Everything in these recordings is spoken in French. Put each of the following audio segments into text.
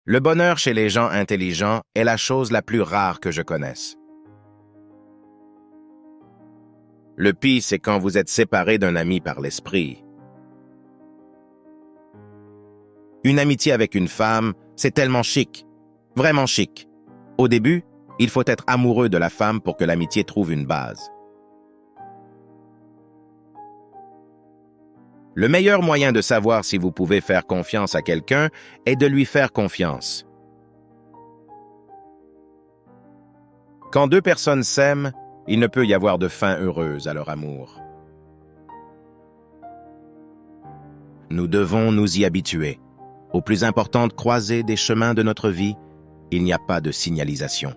Le bonheur chez les gens intelligents est la chose la plus rare que je connaisse. Le pire, c'est quand vous êtes séparé d'un ami par l'esprit. Une amitié avec une femme, c'est tellement chic, vraiment chic. Au début, il faut être amoureux de la femme pour que l'amitié trouve une base. Le meilleur moyen de savoir si vous pouvez faire confiance à quelqu'un est de lui faire confiance. Quand deux personnes s'aiment, il ne peut y avoir de fin heureuse à leur amour. Nous devons nous y habituer. Aux plus importantes croisées des chemins de notre vie, il n'y a pas de signalisation.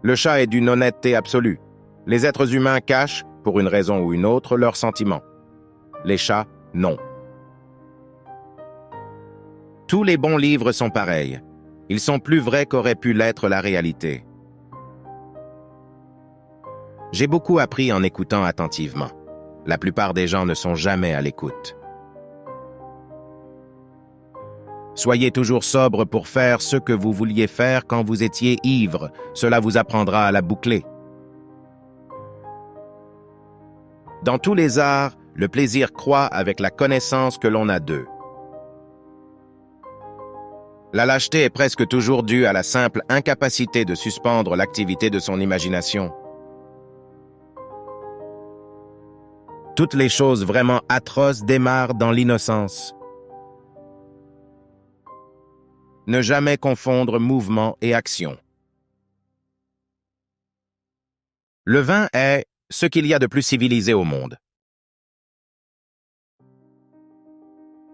Le chat est d'une honnêteté absolue. Les êtres humains cachent, pour une raison ou une autre, leurs sentiments. Les chats, non. Tous les bons livres sont pareils. Ils sont plus vrais qu'aurait pu l'être la réalité. J'ai beaucoup appris en écoutant attentivement. La plupart des gens ne sont jamais à l'écoute. Soyez toujours sobre pour faire ce que vous vouliez faire quand vous étiez ivre. Cela vous apprendra à la boucler. Dans tous les arts, le plaisir croît avec la connaissance que l'on a d'eux. La lâcheté est presque toujours due à la simple incapacité de suspendre l'activité de son imagination. Toutes les choses vraiment atroces démarrent dans l'innocence. Ne jamais confondre mouvement et action. Le vin est ce qu'il y a de plus civilisé au monde.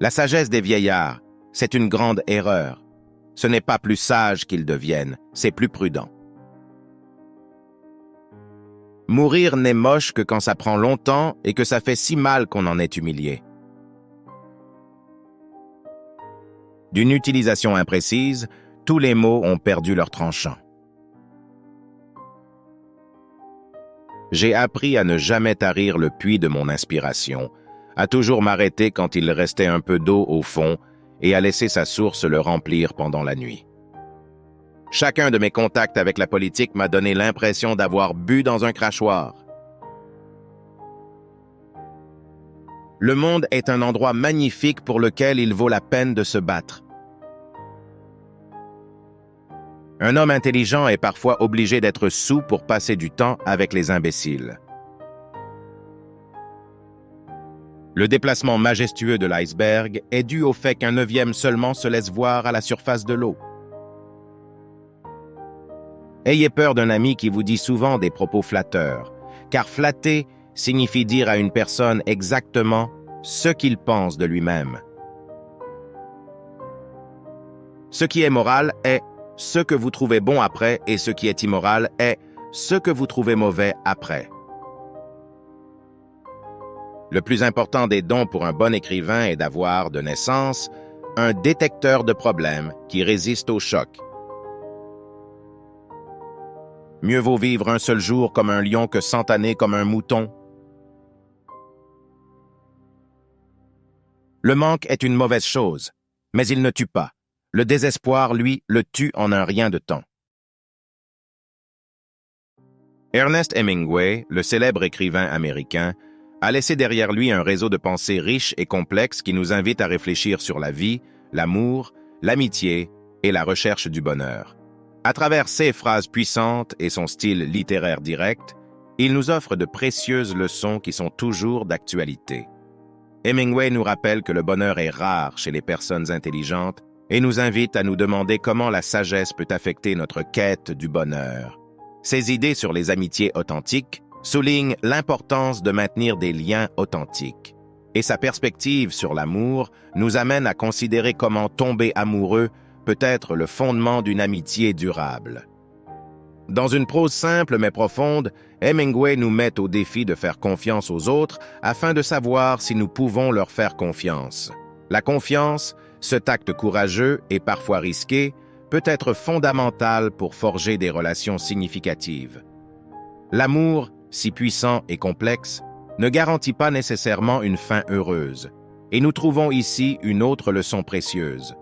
La sagesse des vieillards, c'est une grande erreur. Ce n'est pas plus sage qu'ils deviennent, c'est plus prudent. Mourir n'est moche que quand ça prend longtemps et que ça fait si mal qu'on en est humilié. D'une utilisation imprécise, tous les mots ont perdu leur tranchant. J'ai appris à ne jamais tarir le puits de mon inspiration, à toujours m'arrêter quand il restait un peu d'eau au fond et à laisser sa source le remplir pendant la nuit. Chacun de mes contacts avec la politique m'a donné l'impression d'avoir bu dans un crachoir. Le monde est un endroit magnifique pour lequel il vaut la peine de se battre. Un homme intelligent est parfois obligé d'être soûl pour passer du temps avec les imbéciles. Le déplacement majestueux de l'iceberg est dû au fait qu'un neuvième seulement se laisse voir à la surface de l'eau. Ayez peur d'un ami qui vous dit souvent des propos flatteurs, car flatter signifie dire à une personne exactement ce qu'il pense de lui-même. Ce qui est moral est ce que vous trouvez bon après et ce qui est immoral est ce que vous trouvez mauvais après. Le plus important des dons pour un bon écrivain est d'avoir, de naissance, un détecteur de problèmes qui résiste au choc. Mieux vaut vivre un seul jour comme un lion que 100 années comme un mouton. Le manque est une mauvaise chose, mais il ne tue pas. Le désespoir, lui, le tue en un rien de temps. Ernest Hemingway, le célèbre écrivain américain, a laissé derrière lui un réseau de pensées riches et complexes qui nous invite à réfléchir sur la vie, l'amour, l'amitié et la recherche du bonheur. À travers ses phrases puissantes et son style littéraire direct, il nous offre de précieuses leçons qui sont toujours d'actualité. Hemingway nous rappelle que le bonheur est rare chez les personnes intelligentes et nous invite à nous demander comment la sagesse peut affecter notre quête du bonheur. Ses idées sur les amitiés authentiques soulignent l'importance de maintenir des liens authentiques. Et sa perspective sur l'amour nous amène à considérer comment tomber amoureux peut être le fondement d'une amitié durable. Dans une prose simple mais profonde, Hemingway nous met au défi de faire confiance aux autres afin de savoir si nous pouvons leur faire confiance. La confiance, ce acte courageux et parfois risqué, peut être fondamental pour forger des relations significatives. L'amour, si puissant et complexe, ne garantit pas nécessairement une fin heureuse. Et nous trouvons ici une autre leçon précieuse.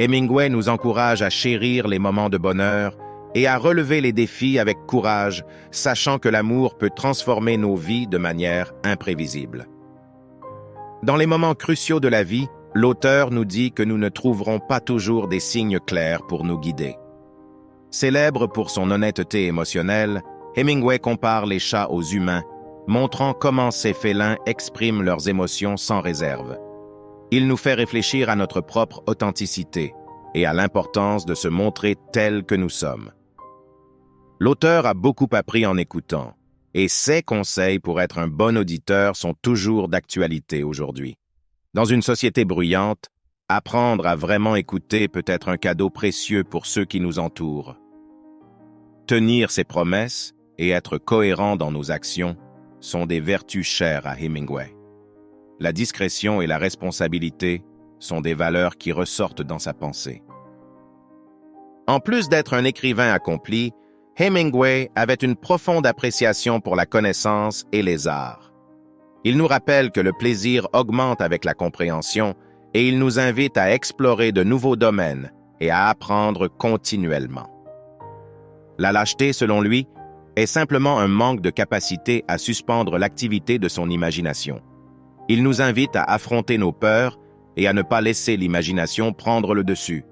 Hemingway nous encourage à chérir les moments de bonheur et à relever les défis avec courage, sachant que l'amour peut transformer nos vies de manière imprévisible. Dans les moments cruciaux de la vie, l'auteur nous dit que nous ne trouverons pas toujours des signes clairs pour nous guider. Célèbre pour son honnêteté émotionnelle, Hemingway compare les chats aux humains, montrant comment ces félins expriment leurs émotions sans réserve. Il nous fait réfléchir à notre propre authenticité et à l'importance de se montrer tel que nous sommes. L'auteur a beaucoup appris en écoutant, et ses conseils pour être un bon auditeur sont toujours d'actualité aujourd'hui. Dans une société bruyante, apprendre à vraiment écouter peut être un cadeau précieux pour ceux qui nous entourent. Tenir ses promesses et être cohérent dans nos actions sont des vertus chères à Hemingway. La discrétion et la responsabilité sont des valeurs qui ressortent dans sa pensée. En plus d'être un écrivain accompli, Hemingway avait une profonde appréciation pour la connaissance et les arts. Il nous rappelle que le plaisir augmente avec la compréhension et il nous invite à explorer de nouveaux domaines et à apprendre continuellement. La lâcheté, selon lui, est simplement un manque de capacité à suspendre l'activité de son imagination. Il nous invite à affronter nos peurs et à ne pas laisser l'imagination prendre le dessus.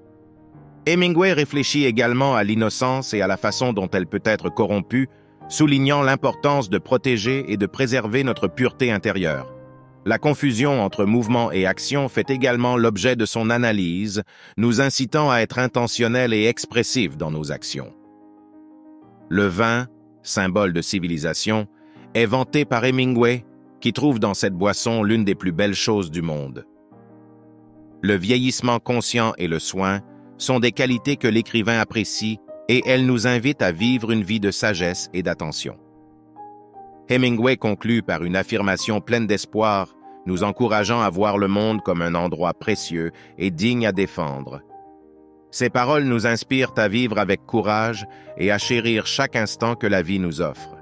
Hemingway réfléchit également à l'innocence et à la façon dont elle peut être corrompue, soulignant l'importance de protéger et de préserver notre pureté intérieure. La confusion entre mouvement et action fait également l'objet de son analyse, nous incitant à être intentionnels et expressifs dans nos actions. Le vin, symbole de civilisation, est vanté par Hemingway, qui trouve dans cette boisson l'une des plus belles choses du monde. Le vieillissement conscient et le soin sont des qualités que l'écrivain apprécie et elles nous invitent à vivre une vie de sagesse et d'attention. Hemingway conclut par une affirmation pleine d'espoir, nous encourageant à voir le monde comme un endroit précieux et digne à défendre. Ces paroles nous inspirent à vivre avec courage et à chérir chaque instant que la vie nous offre.